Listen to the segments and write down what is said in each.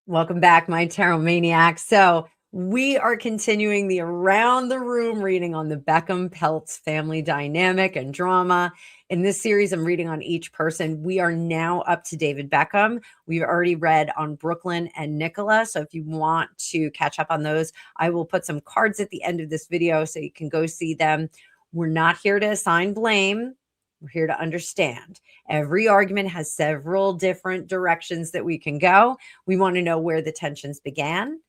Welcome back, my tarot maniacs. So we are continuing the around the room reading on the Beckham Peltz family dynamic and drama. In this series, I'm reading on each person. We are now up to David Beckham. We've already read on Brooklyn and Nicola. So if you want to catch up on those, I will put some cards at the end of this video so you can go see them. We're not here to assign blame. We're here to understand. Every argument has several different directions that we can go. We want to know where the tensions began,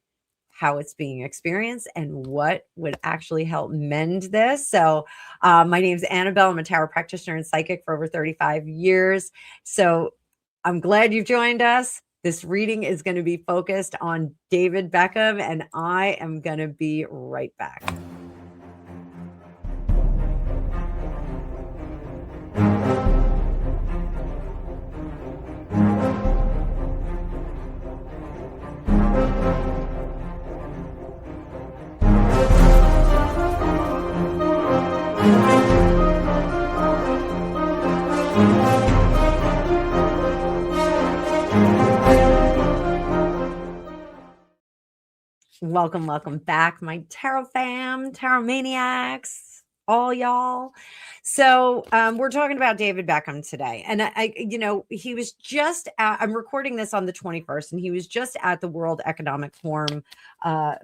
how it's being experienced, and what would actually help mend this. So my name is Annabelle. I'm a tarot practitioner and psychic for over 35 years. So I'm glad you've joined us. This reading is going to be focused on David Beckham, and I am going to be right back. Welcome back, my tarot fam, tarot maniacs, all y'all. So we're talking about David Beckham today, and he was just I'm recording this on the 21st, and he was just at the World Economic Forum,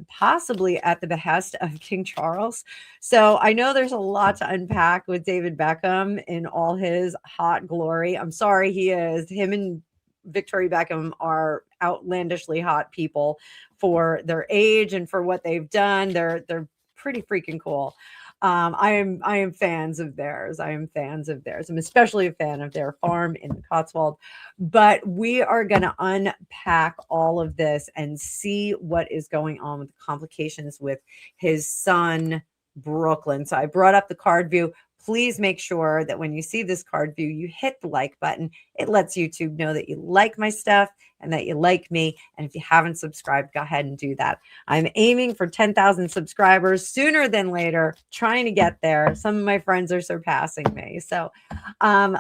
possibly at the behest of King Charles. So I know there's a lot to unpack with David Beckham in all his hot glory. I'm sorry, him and Victoria Beckham are outlandishly hot people for their age and for what they've done. They're pretty freaking cool. I am fans of theirs. I'm especially a fan of their farm in the Cotswold. But we are going to unpack all of this and see what is going on with the complications with his son, Brooklyn. So I brought up the card view. Please make sure that when you see this card view, you hit the like button. It lets YouTube know that you like my stuff and that you like me. And if you haven't subscribed, go ahead and do that. I'm aiming for 10,000 subscribers sooner than later, trying to get there. Some of my friends are surpassing me. So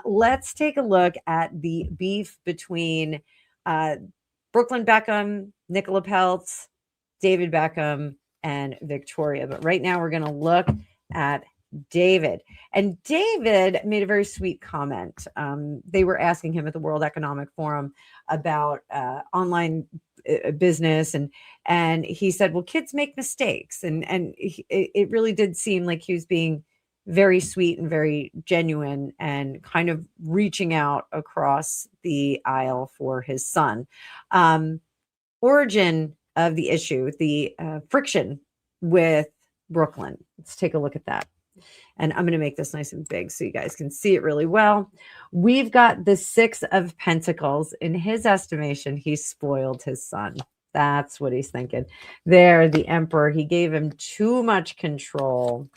let's take a look at the beef between Brooklyn Beckham, Nicola Peltz, David Beckham, and Victoria. But right now we're going to look at David. And David made a very sweet comment. They were asking him at the World Economic Forum about online business, and he said, well, kids make mistakes. And it really did seem like he was being very sweet and very genuine and kind of reaching out across the aisle for his son. Origin of the issue, the friction with Brooklyn. Let's take a look at that. And I'm going to make this nice and big so you guys can see it really well. We've got the 6 of Pentacles. In his estimation, he spoiled his son. That's what he's thinking. There, the Emperor, he gave him too much control.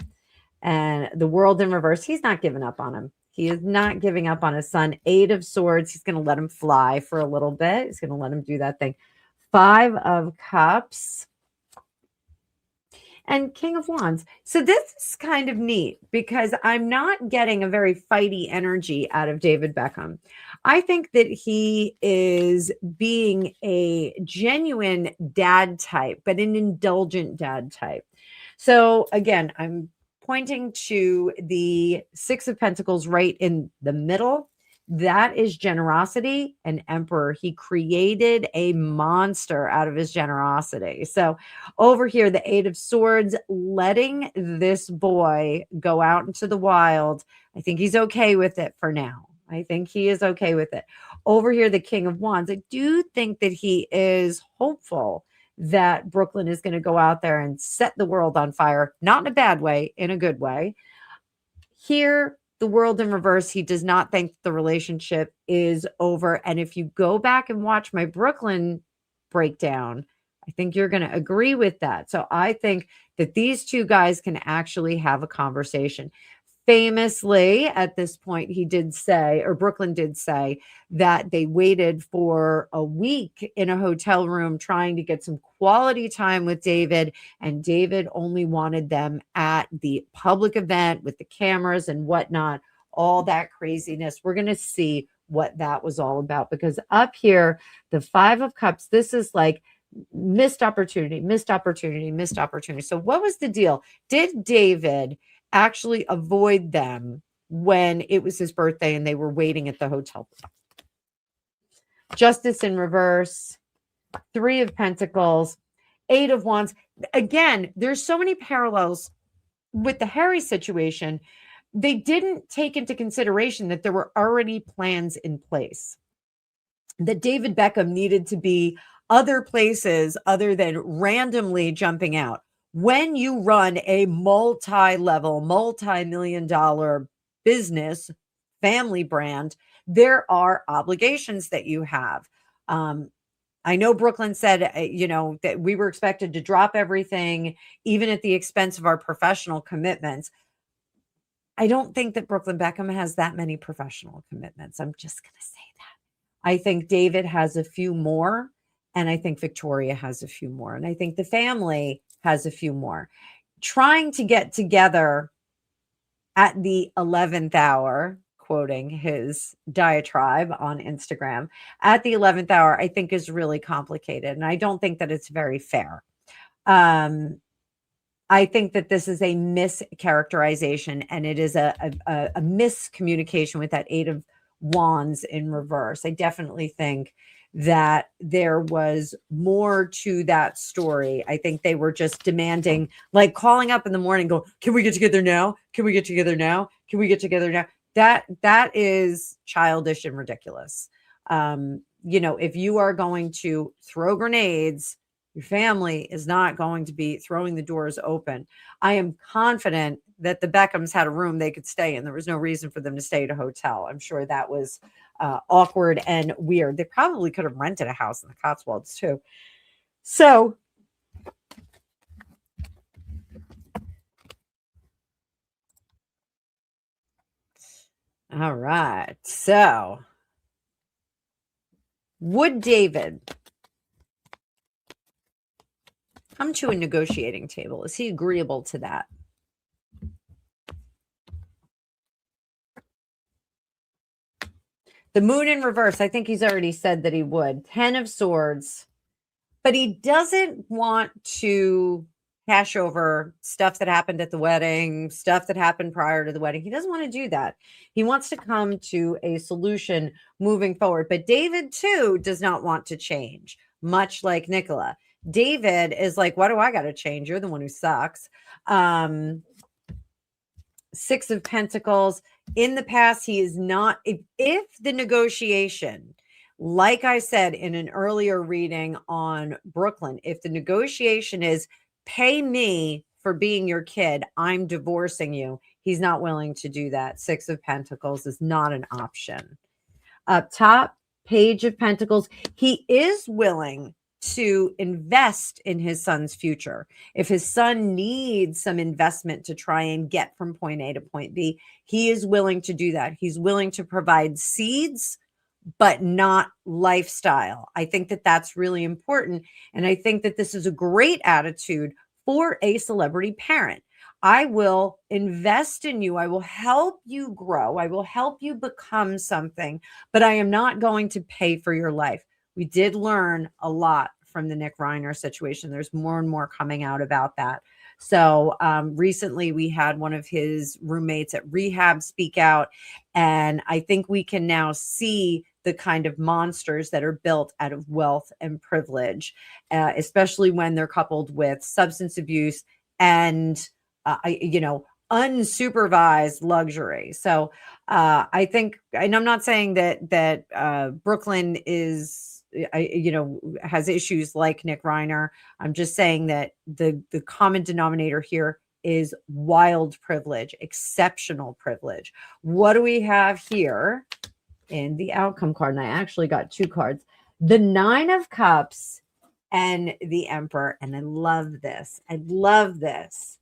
And the World in reverse, he's not giving up on him. He is not giving up on his son. 8 of Swords, he's going to let him fly for a little bit. He's going to let him do that thing. 5 of Cups. And King of Wands. So this is kind of neat because I'm not getting a very fighty energy out of David Beckham. I think that he is being a genuine dad type, but an indulgent dad type. So again, I'm pointing to the 6 of Pentacles right in the middle. That is generosity and Emperor. He created a monster out of his generosity. So over here, the 8 of Swords, letting this boy go out into the wild. I think he's okay with it for now. I think he is okay with it. Over here, the King of Wands. I do think that he is hopeful that Brooklyn is going to go out there and set the world on fire. Not in a bad way, in a good way. Here, the World in reverse, he does not think the relationship is over. And if you go back and watch my Brooklyn breakdown, I think you're going to agree with that. So I think that these two guys can actually have a conversation. Famously, at this point, he did say, or Brooklyn did say, that they waited for a week in a hotel room trying to get some quality time with David, and David only wanted them at the public event with the cameras and whatnot, all that craziness. We're going to see what that was all about, because up here, the Five of Cups, this is like missed opportunity, missed opportunity, missed opportunity. So what was the deal? Did David actually avoid them when it was his birthday and they were waiting at the hotel? Justice in reverse, Three of Pentacles, Eight of Wands. Again, there's so many parallels with the Harry situation. They didn't take into consideration that there were already plans in place, that David Beckham needed to be other places other than randomly jumping out. When you run a multi-level, multi-million-dollar business, family brand, there are obligations that you have. I know Brooklyn said, that we were expected to drop everything, even at the expense of our professional commitments. I don't think that Brooklyn Beckham has that many professional commitments. I'm just going to say that. I think David has a few more, and I think Victoria has a few more, and I think the family has a few more. Trying to get together at the 11th hour, quoting his diatribe on Instagram, at the 11th hour, I think is really complicated, and I don't think that it's very fair. I think that this is a mischaracterization, and it is a miscommunication with that Eight of Wands in reverse. I definitely think that there was more to that story. I think they were just demanding, like calling up in the morning, go, can we get together now? Can we get together now? Can we get together now? That is childish and ridiculous. If you are going to throw grenades, your family is not going to be throwing the doors open. I am confident that the Beckhams had a room they could stay in. There was no reason for them to stay at a hotel. I'm sure that was awkward and weird. They probably could have rented a house in the Cotswolds too. So, all right. So, would David come to a negotiating table? Is he agreeable to that? The Moon in reverse, I think he's already said that he would. 10 of Swords, but he doesn't want to cash over stuff that happened at the wedding, stuff that happened prior to the wedding. He doesn't want to do that. He wants to come to a solution moving forward. But David, too, does not want to change, much like Nicola. David is like, what do I got to change? You're the one who sucks. Six of Pentacles. In the past, he is not, if the negotiation, like I said in an earlier reading on Brooklyn, if the negotiation is pay me for being your kid, I'm divorcing you, he's not willing to do that. Six of Pentacles is not an option. Up top, Page of Pentacles. He is willing to invest in his son's future. If his son needs some investment to try and get from point A to point B, he is willing to do that. He's willing to provide seeds, but not lifestyle. I think that that's really important. And I think that this is a great attitude for a celebrity parent. I will invest in you. I will help you grow. I will help you become something, but I am not going to pay for your life. We did learn a lot from the Nick Reiner situation. There's more and more coming out about that. So recently we had one of his roommates at rehab speak out, and I think we can now see the kind of monsters that are built out of wealth and privilege, especially when they're coupled with substance abuse and, unsupervised luxury. So I think, and I'm not saying that Brooklyn is, has issues like Nick Reiner. I'm just saying that the common denominator here is wild privilege, exceptional privilege. What do we have here in the outcome card? And I actually got two cards, the Nine of Cups and the Emperor. And I love this. I love this.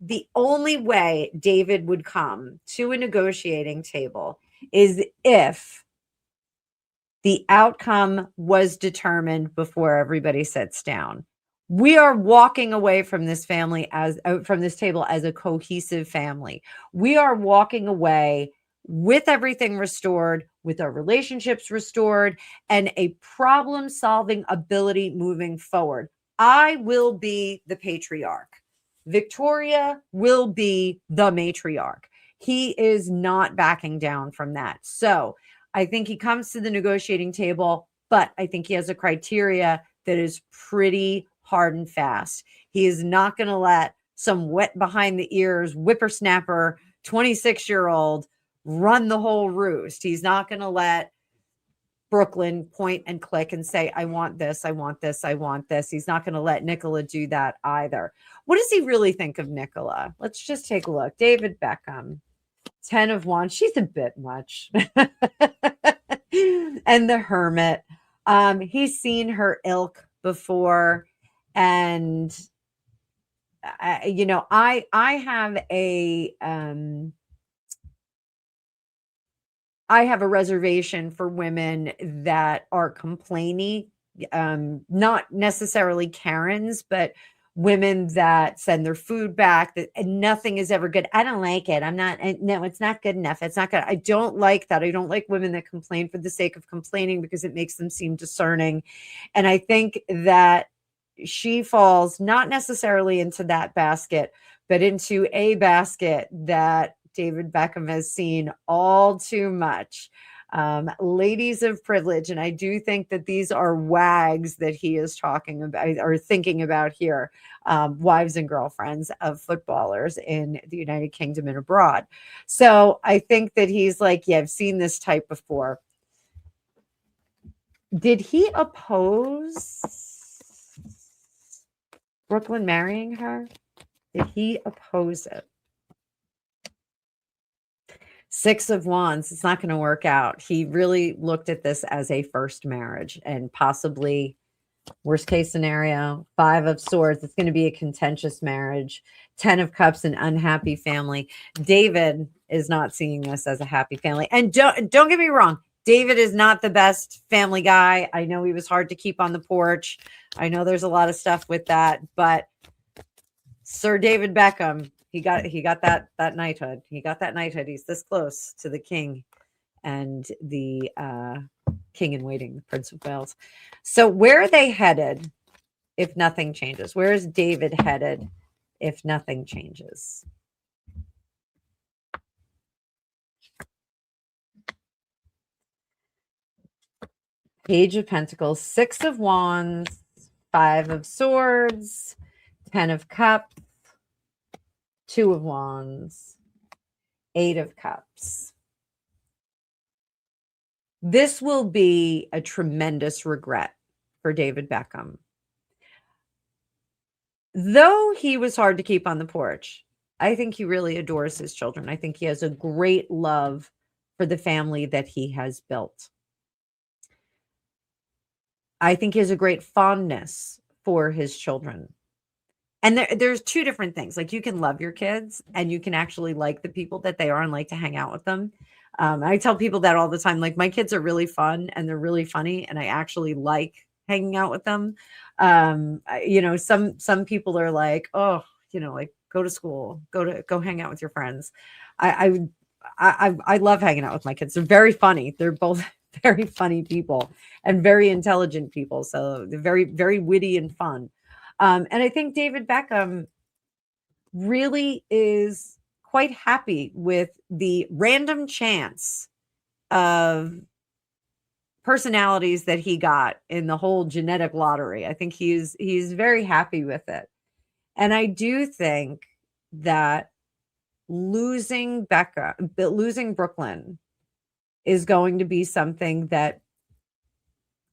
The only way David would come to a negotiating table is if the outcome was determined before everybody sits down. We are walking away from this family from this table as a cohesive family. We are walking away with everything restored, with our relationships restored, and a problem-solving ability moving forward. I will be the patriarch. Victoria will be the matriarch. He is not backing down from that. So I think he comes to the negotiating table, but I think he has a criteria that is pretty hard and fast. He is not going to let some wet behind the ears whippersnapper 26-year-old run the whole roost. He's not going to let Brooklyn point and click and say, I want this, I want this, I want this. He's not going to let Nicola do that either. What does he really think of Nicola? Let's just take a look. David Beckham, 10 of Wands. She's a bit much. And the Hermit. He's seen her ilk before. And, I have a reservation for women that are complainy, not necessarily Karens, but women that send their food back, that nothing is ever good. I don't like it. No, it's not good enough. It's not good. I don't like that. I don't like women that complain for the sake of complaining because it makes them seem discerning. And I think that she falls not necessarily into that basket, but into a basket that David Beckham has seen all too much. Ladies of privilege. And I do think that these are wags that he is talking about or thinking about here, wives and girlfriends of footballers in the United Kingdom and abroad. So I think that he's like, yeah, I've seen this type before. Did he oppose Brooklyn marrying her? Did he oppose it? 6 of Wands, it's not going to work out. He really looked at this as a first marriage and possibly worst case scenario, 5 of Swords. It's going to be a contentious marriage. 10 of Cups, an unhappy family. David is not seeing this as a happy family. And don't get me wrong. David is not the best family guy. I know he was hard to keep on the porch. I know there's a lot of stuff with that, but Sir David Beckham, he got that knighthood. He got that knighthood. He's this close to the king and the king in waiting, the Prince of Wales. So where are they headed if nothing changes? Where is David headed if nothing changes? Page of Pentacles, 6 of Wands, 5 of Swords, 10 of Cups, 2 of Wands, 8 of Cups. This will be a tremendous regret for David Beckham. Though he was hard to keep on the porch, I think he really adores his children. I think he has a great love for the family that he has built. I think he has a great fondness for his children. And there's 2 different things. Like, you can love your kids and you can actually like the people that they are and like to hang out with them. I tell people that all the time. Like, my kids are really fun and they're really funny and I actually like hanging out with them. Some people are like, oh, like, go to school, go hang out with your friends. I love hanging out with my kids. They're very funny. They're both very funny people and very intelligent people. So they're very, very witty and fun. And I think David Beckham really is quite happy with the random chance of personalities that he got in the whole genetic lottery. I think he's very happy with it. And I do think that losing Brooklyn is going to be something that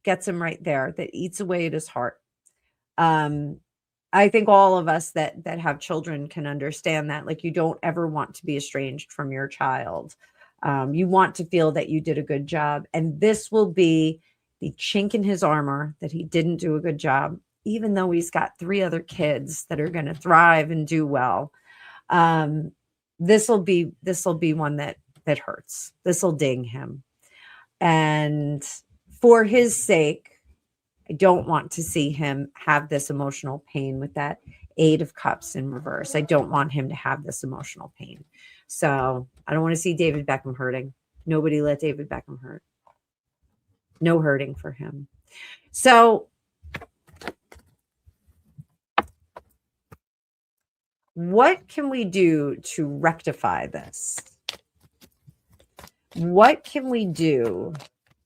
gets him right there, that eats away at his heart. I think all of us that have children can understand that. Like, you don't ever want to be estranged from your child. You want to feel that you did a good job. And this will be the chink in his armor that he didn't do a good job, even though he's got 3 other kids that are going to thrive and do well. This will be one that hurts. This will ding him. And for his sake, I don't want to see him have this emotional pain with that 8 of Cups in reverse. I don't want him to have this emotional pain. So I don't want to see David Beckham hurting. Nobody let David Beckham hurt. No hurting for him. So what can we do to rectify this? What can we do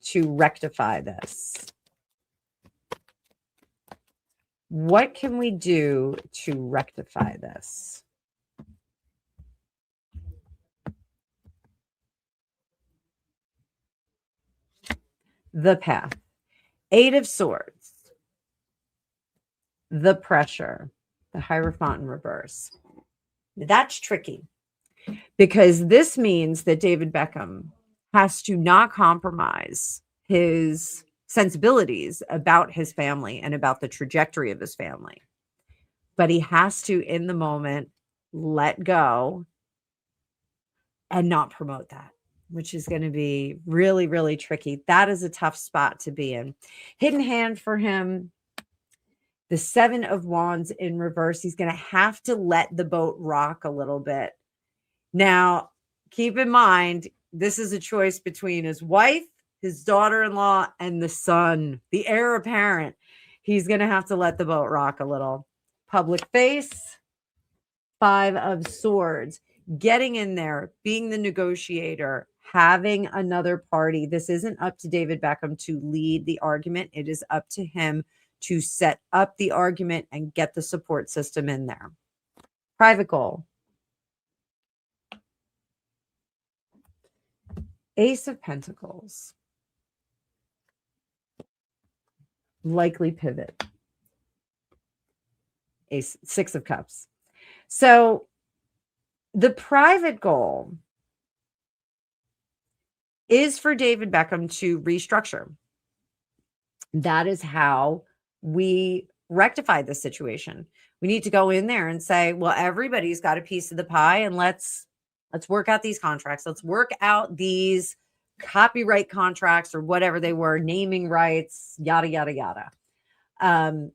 to rectify this? What can we do to rectify this? The path. 8 of Swords. The pressure. The Hierophant in reverse. That's tricky because this means that David Beckham has to not compromise his sensibilities about his family and about the trajectory of his family. But he has to, in the moment, let go and not promote that, which is going to be really, really tricky. That is a tough spot to be in. Hidden hand for him. The 7 of Wands in reverse. He's going to have to let the boat rock a little bit. Now, keep in mind, this is a choice between his wife, his daughter-in-law, and the son, the heir apparent. He's going to have to let the boat rock a little. Public face, 5 of Swords. Getting in there, being the negotiator, having another party. This isn't up to David Beckham to lead the argument. It is up to him to set up the argument and get the support system in there. Private goal. Ace of Pentacles. Likely pivot. Ace, 6 of Cups. So the private goal is for David Beckham to restructure. That is how we rectify this situation. We need to go in there and say, well, everybody's got a piece of the pie, and let's work out these contracts. Let's work out these copyright contracts or whatever they were, naming rights, yada, yada, yada.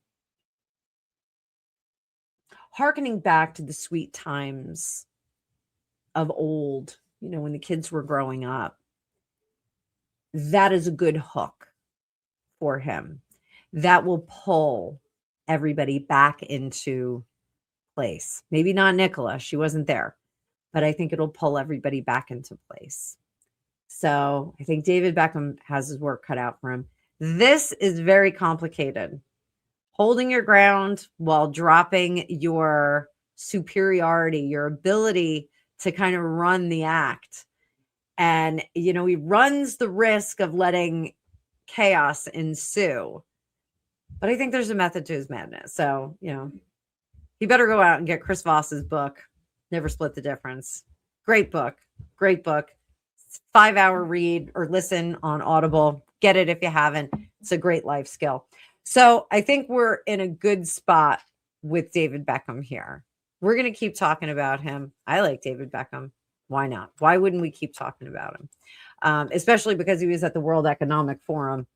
Hearkening back to the sweet times of old, when the kids were growing up, that is a good hook for him. That will pull everybody back into place. Maybe not Nicola, she wasn't there, but I think it'll pull everybody back into place. So I think David Beckham has his work cut out for him. This is very complicated. Holding your ground while dropping your superiority, your ability to kind of run the act. And, he runs the risk of letting chaos ensue. But I think there's a method to his madness. So, he better go out and get Chris Voss's book, Never Split the Difference. Great book. Great book. It's a 5-hour read or listen on Audible. Get it if you haven't. It's a great life skill. So I think we're in a good spot with David Beckham here. We're going to keep talking about him. I like David Beckham. Why not? Why wouldn't we keep talking about him? Especially because he was at the World Economic Forum.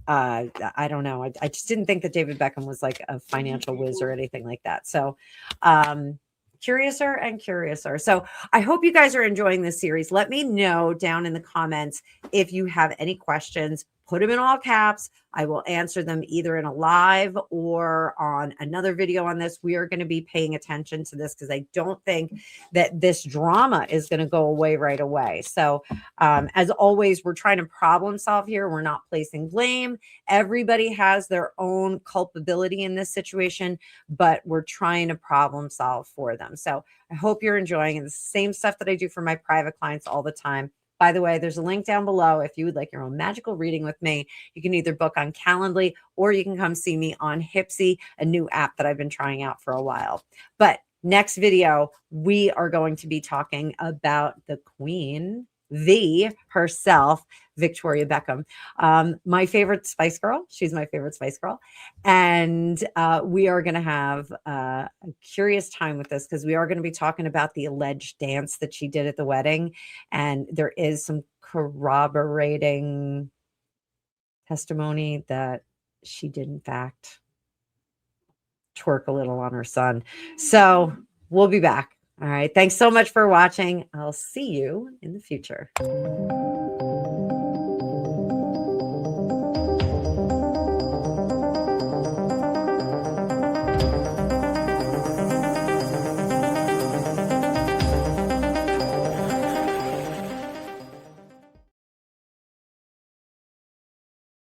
I don't know. I just didn't think that David Beckham was like a financial whiz or anything like that. So curiouser and curiouser. So I hope you guys are enjoying this series. Let me know down in the comments if you have any questions. Put them in all caps. I will answer them either in a live or on another video on this. We are going to be paying attention to this because I don't think that this drama is going to go away right away. So as always, we're trying to problem solve here. We're not placing blame. Everybody has their own culpability in this situation, but we're trying to problem solve for them. So I hope you're enjoying it. The same stuff that I do for my private clients all the time. By the way, there's a link down below. If you would like your own magical reading with me, you can either book on Calendly or you can come see me on Hypsee, a new app that I've been trying out for a while. But next video, we are going to be talking about the Queen, herself, Victoria Beckham, my favorite Spice Girl. She's my favorite Spice Girl. And we are going to have a curious time with this because we are going to be talking about the alleged dance that she did at the wedding. And there is some corroborating testimony that she did, in fact, twerk a little on her son. So we'll be back. All right. Thanks so much for watching. I'll see you in the future.